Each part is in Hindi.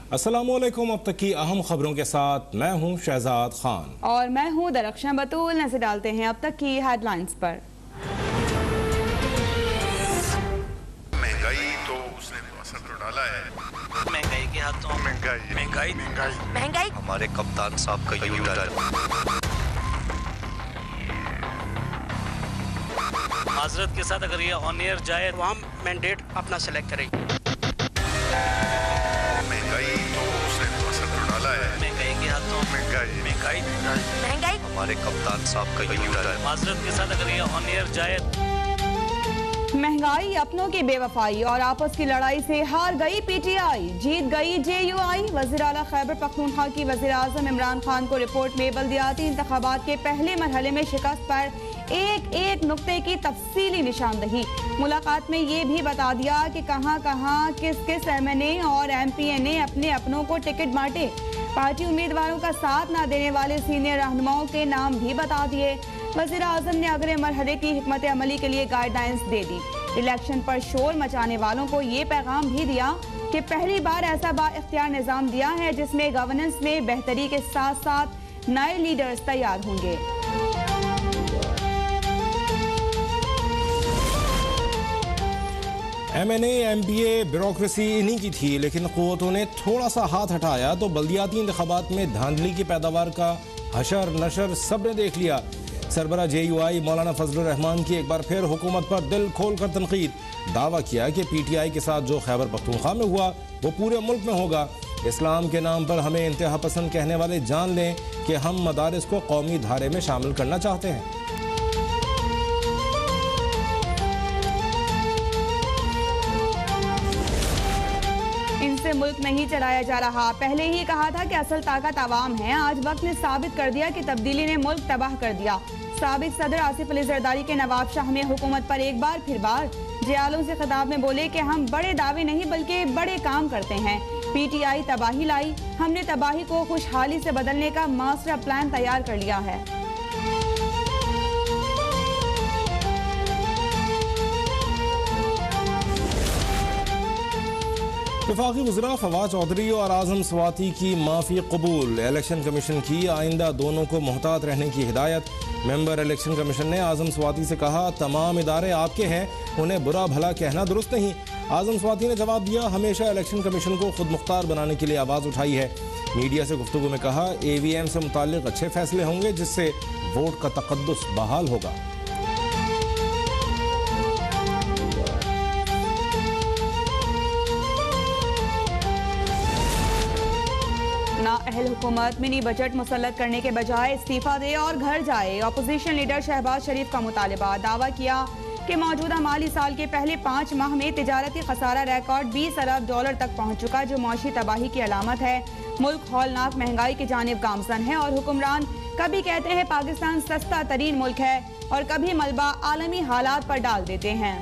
अस्सलामुअलैकुम। अब तक की अहम खबरों के साथ मैं हूं शहजाद खान और मैं हूं दरख्शां बतूल। नजर डालते हैं अब तक की हेडलाइंस पर। महंगाई तो उसने असर तो डाला है। महंगाई के हाथों महंगाई महंगाई महंगाई महंगाई हमारे कप्तान साहब का यू टर्न। माजरत के साथ अगर ये ऑन एयर जाए तो हम मैंडेट अपना सेलेक्ट करें। महंगाई तो उसने असर तो डाला है। महंगाई के हाथों महंगाई महंगाई महंगाई हमारे कप्तान साहब का यू टर्न। माजरत के साथ अगर ये ऑन एयर जाए। महंगाई, अपनों की बेवफाई और आपस की लड़ाई से हार गई पीटीआई, जीत गई जेयूआई। वज़ीर आला खैबर पख्तूनख्वा की वज़ीर आज़म इमरान खान को रिपोर्ट में बल्दियाती इंतखाबात के पहले मरहले में शिकस्त पर एक एक नुक्ते की तफसीली निशानदही। मुलाकात में ये भी बता दिया कि कहाँ कहाँ किस किस एमएनए और एमपीए ने अपने अपनों को टिकट बांटे। पार्टी उम्मीदवारों का साथ न देने वाले सीनियर रहनुमाओं के नाम भी बता दिए। वज़ीर आज़म ने अगले मरहले की हिकमत अमली के लिए गाइडलाइंस दे दी। इलेक्शन पर शोर मचाने वालों को ये पैगाम भी दिया कि पहली बार ऐसा बाइख्तियार निज़ाम दिया है जिसमें गवर्नेंस में बेहतरी के साथ साथ नए लीडर्स तैयार होंगे। एमएनए एमपीए ब्यूरोक्रेसी इन्हीं की थी, लेकिन क़ुव्वतों ने थोड़ा सा हाथ हटाया तो बल्दियाती इंतखाबात में धांधली की पैदावार का हशर नशर सब ने देख लिया। सरबरा जेयूआई मौलाना फजलुर रहमान की एक बार फिर हुकूमत पर दिल खोल कर तनकीद। दावा किया कि पीटीआई के साथ जो खैबर पख्तूनख्वा में हुआ वो पूरे मुल्क में होगा। इस्लाम के नाम पर हमें इंतहा पसंद कहने वाले जान लें कि हम मदारिस को कौमी धारे में शामिल करना चाहते हैं। इनसे मुल्क नहीं चलाया जा रहा। पहले ही कहा था कि असल ताकत आवाम है। आज वक्त ने साबित कर दिया कि तब्दीली ने मुल्क तबाह कर दिया। साबिक सदर आसिफ अली जरदारी के नवाब शाह में हुकूमत पर एक बार फिर बार जियालों से खिताब में बोले कि हम बड़े दावे नहीं बल्कि बड़े काम करते हैं। पीटीआई तबाही लाई, हमने तबाही को खुशहाली से बदलने का मास्टर प्लान तैयार कर लिया है। वफाकी वज़ीर फवाद चौधरी और आज़म स्वाति की माफ़ी कबूल। इलेक्शन कमीशन की आइंदा दोनों को मोहतात रहने की हिदायत। मेंबर इलेक्शन कमीशन ने आज़म स्वाति से कहा, तमाम इदारे आपके हैं, उन्हें बुरा भला कहना दुरुस्त नहीं। आज़म स्वाति ने जवाब दिया, हमेशा इलेक्शन कमीशन को खुद मुख्तार बनाने के लिए आवाज़ उठाई है। मीडिया से गुफ्तगू में कहा, AVM से मुताल्लिक अच्छे फैसले होंगे जिससे वोट का तक़द्दुस बहाल होगा। नाअहल हुकूमत मिनी बजट मुसल्लत करने के बजाय इस्तीफा दे और घर जाए। अपोजिशन लीडर शहबाज शरीफ का मुतालबा। दावा किया कि मौजूदा माली साल के पहले 5 माह में तिजारती खसारा रिकॉर्ड $20 अरब तक पहुँच चुका, जो मौशी तबाही की अलामत है। मुल्क हौलनाक महंगाई की जानिब गामजन है और हुक्मरान कभी कहते हैं पाकिस्तान सस्ता तरीन मुल्क है और कभी मलबा आलमी हालात पर डाल देते हैं।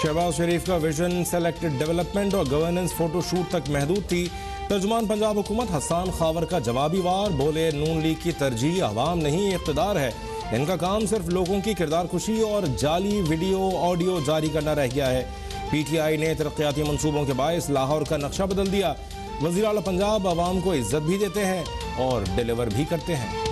शहबाज शरीफ का विजन सेलेक्टेड डेवलपमेंट और गवर्नेंस फोटोशूट तक महदूद थी। तर्जुमान पंजाब हुकूमत हसन खावर का जवाबी वार। बोले, नून लीग की तरजीह आवाम नहीं इक़्तिदार है। इनका काम सिर्फ लोगों की किरदार कुशी और जाली वीडियो ऑडियो जारी करना रह गया है। पीटीआई ने तरक्याती मनसूबों के बायस लाहौर का नक्शा बदल दिया। वज़ीर आला पंजाब आवाम को इज्जत भी देते हैं और डिलीवर भी करते हैं।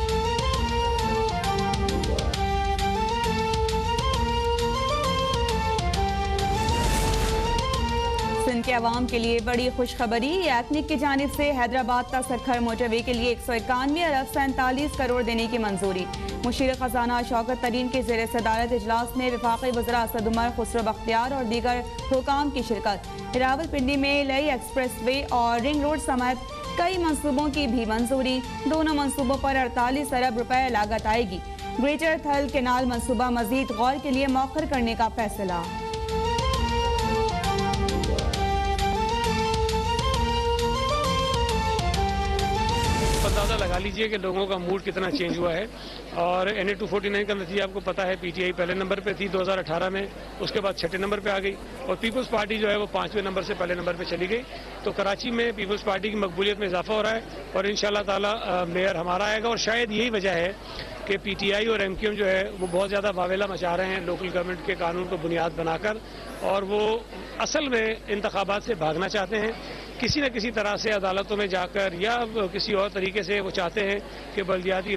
सिंध के अवाम के लिए बड़ी खुशखबरी। एथनिक की जानिब से हैदराबाद का सरखर मोटरवे के लिए 191 अरब 47 करोड़ देने की मंजूरी। मुशीर खजाना शौकत तरीन के ज़ेर सदारत इजलास में वफाकी वज़रा असद उमर, खुसरो बख्तियार और दीगर हुकाम की शिरकत। रावलपिंडी में नई एक्सप्रेस वे और रिंग रोड समेत कई मनसूबों की भी मंजूरी। दोनों मनसूबों पर 48 अरब रुपए लागत आएगी। ग्रेटर थल केनाल मनसूबा मजीद गौर के लिए मौखर करने का फैसला। अंदाजा लगा लीजिए कि लोगों का मूड कितना चेंज हुआ है। और NA 249 का नतीजा आपको पता है, PTI पहले नंबर पे थी 2018 में, उसके बाद 6ठे नंबर पे आ गई और पीपल्स पार्टी जो है वो 5वें नंबर से पहले नंबर पे चली गई। तो कराची में पीपल्स पार्टी की मकबूलियत में इजाफा हो रहा है और इंशाल्लाह ताला मेयर हमारा आएगा। और शायद यही वजह है कि PTI और MQM जो है वो बहुत ज़्यादा वावेला मचा रहे हैं लोकल गवर्नमेंट के कानून को बुनियाद बनाकर, और वो असल में इंतखाबात से भागना चाहते हैं। किसी न किसी तरह से अदालतों में जाकर या किसी और तरीके से वो चाहते हैं कि बल्दियाती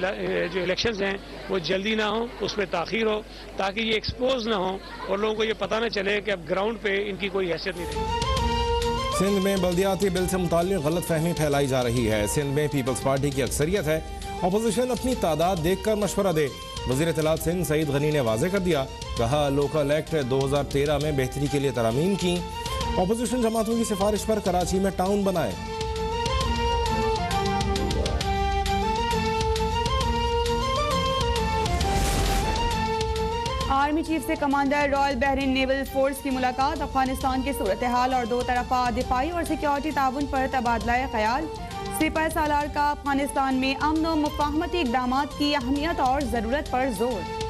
जो इलेक्शंस हैं वो जल्दी ना हो, उसमें ताख़ीर हो, ताकि ये एक्सपोज ना हो और लोगों को ये पता ना चले कि अब ग्राउंड पे इनकी कोई हैसियत नहीं रही। सिंध में बल्दियाती बिल से मुताल्लिक़ गलत फहमी फैलाई जा रही है। सिंध में पीपल्स पार्टी की अक्सरियत है, अपोजिशन अपनी तादाद देखकर मशवरा दे। वज़ीर इत्तलात सिंध सईद गनी ने वाज़े कर दिया, कहा लोकल एक्ट 2013 में बेहतरी के लिए तरामीम की। अपोजिशन जमातों की सिफारिश पर कराची में टाउन बनाए। आर्मी चीफ से commander royal Bahrain naval force की मुलाकात, अफगानिस्तान की सूरत हाल और दो तरफा दिफाई और सिक्योरिटी ताउन पर तबादला ख्याल। सिपाही सालार का अफगानिस्तान में अमन और मुफाहमती इक़दामात की अहमियत और ज़रूरत पर जोर।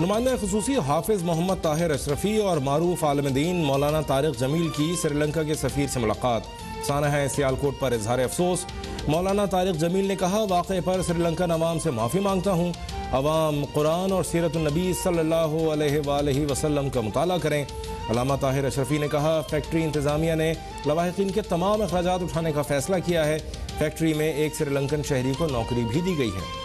नुमाइंदा खुसूसी हाफिज मोहम्मद ताहिर अशरफी और मारूफ आलम दीन मौलाना तारिक जमील की श्रीलंका के सफीर से मुलाकात। साना है सियालकोट पर इजहार अफसोस। मौलाना तारिक जमील ने कहा, वाक़े पर श्रीलंकन अवाम से माफ़ी मांगता हूँ। अवाम कुरान और सीरत नबी सल्लल्लाहु अलैहि वसल्लम का मुताला करें। अल्लामा ताहिर अशरफी ने कहा, फैक्ट्री इंतज़ामिया ने लवाहिकीन के तमाम अखराजात उठाने का फैसला किया है। फैक्ट्री में एक श्रीलंकन शहरी को नौकरी भी दी गई है।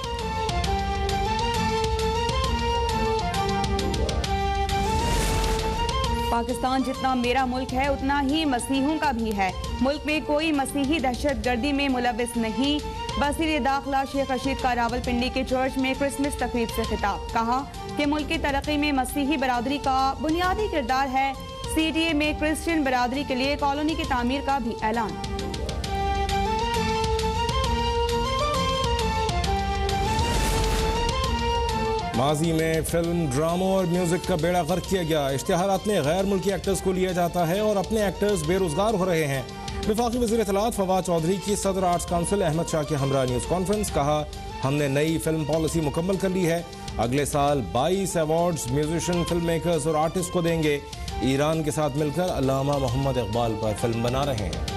पाकिस्तान जितना मेरा मुल्क है उतना ही मसीहों का भी है। मुल्क में कोई मसीही दहशत गर्दी में मुलविस नहीं। वज़ीर दाखिला शेख रशीद का रावलपिंडी के चर्च में क्रिसमस तकरीब से खिताब, कहा कि मुल्क की तरक्की में मसीही बरादरी का बुनियादी किरदार है। CTA में क्रिश्चियन बरादरी के लिए कॉलोनी की तामीर का भी ऐलान। माजी में फिल्म, ड्रामों और म्यूजिक का बेड़ा गर्क किया गया। इश्तिहारात में गैर मुल्की एक्टर्स को लिया जाता है और अपने एक्टर्स बेरोजगार हो रहे हैं। वफाकी वज़ीर इत्तलात फवाद चौधरी की सदर आर्ट्स काउंसिल अहमद शाह के हमरा न्यूज़ कॉन्फ्रेंस, कहा हमने नई फिल्म पॉलिसी मुकम्मल कर ली है। अगले साल 22 अवार्ड्स म्यूजिशियन, फिल्म मेकर्स और आर्टिस्ट को देंगे। ईरान के साथ मिलकर अल्लामा मोहम्मद इकबाल पर फिल्म बना रहे हैं।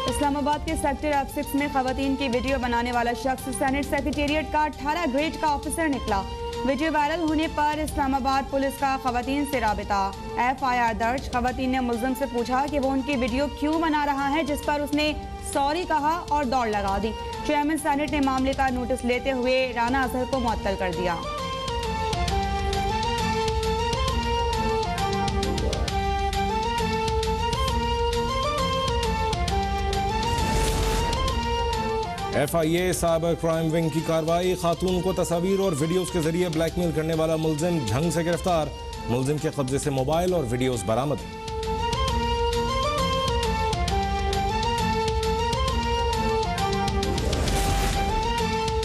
इस्लामाबाद के सेक्टर F6 में खवातीन की वीडियो बनाने वाला शख्स सेनेट सेक्रेटेरिएट का 18 ग्रेड का ऑफिसर निकला। वीडियो वायरल होने पर इस्लामाबाद पुलिस का खवातीन से राबिता, FIR दर्ज। खवातीन ने मुल्जिम से पूछा कि वो उनकी वीडियो क्यों बना रहा है, जिस पर उसने सॉरी कहा और दौड़ लगा दी। चेयरमैन सेनेट ने मामले का नोटिस लेते हुए राना अजहर को मुअत्तल कर दिया। FIA साइबर क्राइम विंग की कार्रवाई, खातून को तस्वीर और वीडियोस के जरिए ब्लैकमेल करने वाला मुल्जिम झंग से गिरफ्तार। मुल्जिम के कब्जे से मोबाइल और वीडियोस बरामद।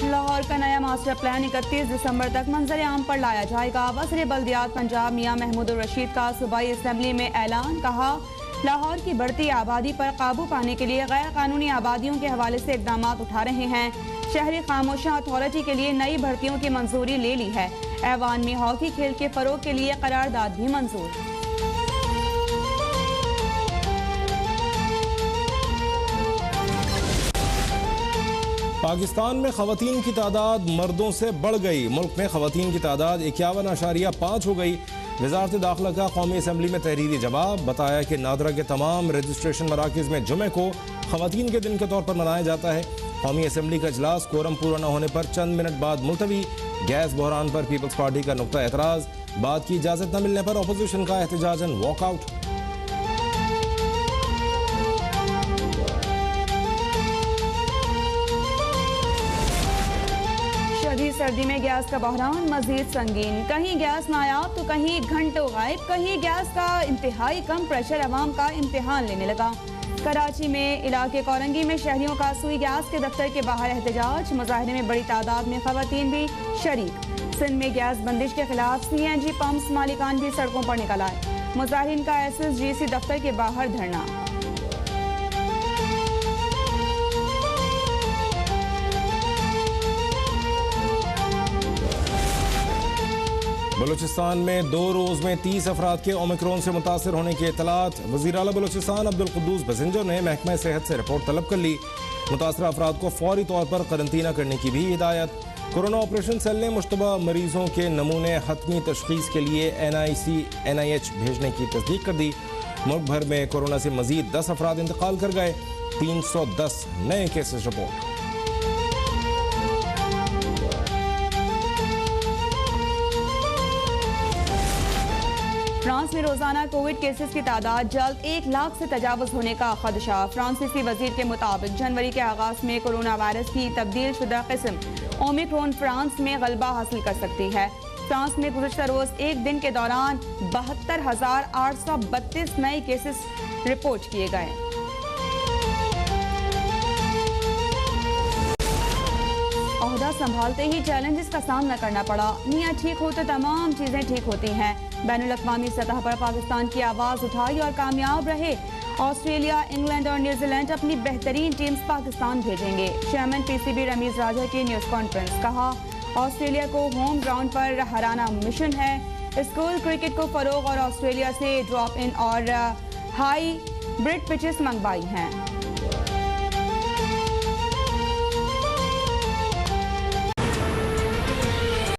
लाहौर का नया मास्टर प्लान 31 दिसंबर तक मंजर आम पर लाया जाएगा। वज़ीर बल्दियात पंजाब मियां महमूद रशीद का सूबाई असम्बली में ऐलान, कहा लाहौर की बढ़ती आबादी पर काबू पाने के लिए गैर कानूनी आबादियों के हवाले से इकदाम उठा रहे हैं। शहरी खामोशा अथॉरिटी के लिए नई भर्तियों की मंजूरी ले ली है। ऐवान में हॉकी खेल के फरोग के लिए करारदाद भी मंजूर। पाकिस्तान में खवातीन की तादाद मर्दों से बढ़ गई। मुल्क में खवातीन की तादाद 51.5 हो गई। वज़ारत दाखिला का कौमी असम्बली में तहरीरी जवाब, बताया कि नादरा के तमाम रजिस्ट्रेशन मराकज़ में जुमे को खवातीन के दिन के तौर पर मनाया जाता है। कौमी असम्बली का इजलास कोरम पूरा न होने पर चंद मिनट बाद मुलतवी। गैस बहरान पर पीपल्स पार्टी का नुक्ता एतराज़, बात की इजाज़त न मिलने पर अपोजिशन का एहतजाजन वॉकआउट। सर्दी में गैस का बहरान मजीद संगीन। कहीं गैस नायाब तो कहीं घंटों गायब। कहीं गैस का इंतहाई कम प्रेशर अवाम का इम्तिहान लेने लगा। कराची में इलाके कोरंगी में शहरियों का सुई गैस के दफ्तर के बाहर एहतजाज, मुजाहरे में बड़ी तादाद में खवातीन भी शरीक। सिंध में गैस बंदिश के खिलाफ CNG पंप्स मालिकान भी सड़कों पर निकल आए। मुजाहिरीन का SSGC दफ्तर के बाहर धरना। बलूचिस्तान में 2 रोज में 30 अफराद के ओमिक्रॉन से मुतासर होने की इतलात। वज़ीर आला बलूचिस्तान अब्दुल कुद्दूस बसिंजर ने महकमा सेहत से रिपोर्ट तलब कर ली। मुतासर अफराद को फौरी तौर पर करंतना करने की भी हिदायत। कोरोना ऑपरेशन सेल ने मुश्तबा मरीजों के नमूने हतमी तशखीस के लिए NIH भेजने की तस्दीक कर दी। मुल्क भर में कोरोना से मजीद 10 अफराद इंतकाल कर गए। 310 नए केसेस रिपोर्ट। फ्रांस में रोजाना कोविड केसेस की तादाद जल्द 1 लाख से तजावुज होने का खदशा। फ्रांसीसी वजीर के मुताबिक जनवरी के आगाज में कोरोना वायरस की तब्दील शुदा किस्म ओमिक्रॉन फ्रांस में गलबा हासिल कर सकती है। फ्रांस में गुज़श्ता रोज एक दिन के दौरान 72,832 नए केसेस रिपोर्ट किए गए। ओहदा संभालते ही चैलेंजेस का सामना करना पड़ा। नियत ठीक हो तो तमाम चीजें ठीक होती हैं। बैनुल-अक़वामी सतह पर पाकिस्तान की आवाज उठाई और कामयाब रहे। ऑस्ट्रेलिया, इंग्लैंड और न्यूजीलैंड अपनी बेहतरीन टीम्स पाकिस्तान भेजेंगे। चेयरमैन PCB रमीज राजा की न्यूज कॉन्फ्रेंस। कहा, ऑस्ट्रेलिया को होम ग्राउंड पर हराना मिशन है। स्कूल क्रिकेट को फरोग और ऑस्ट्रेलिया से ड्रॉप इन और हाई ब्रिड पिचेस मंगवाई हैं।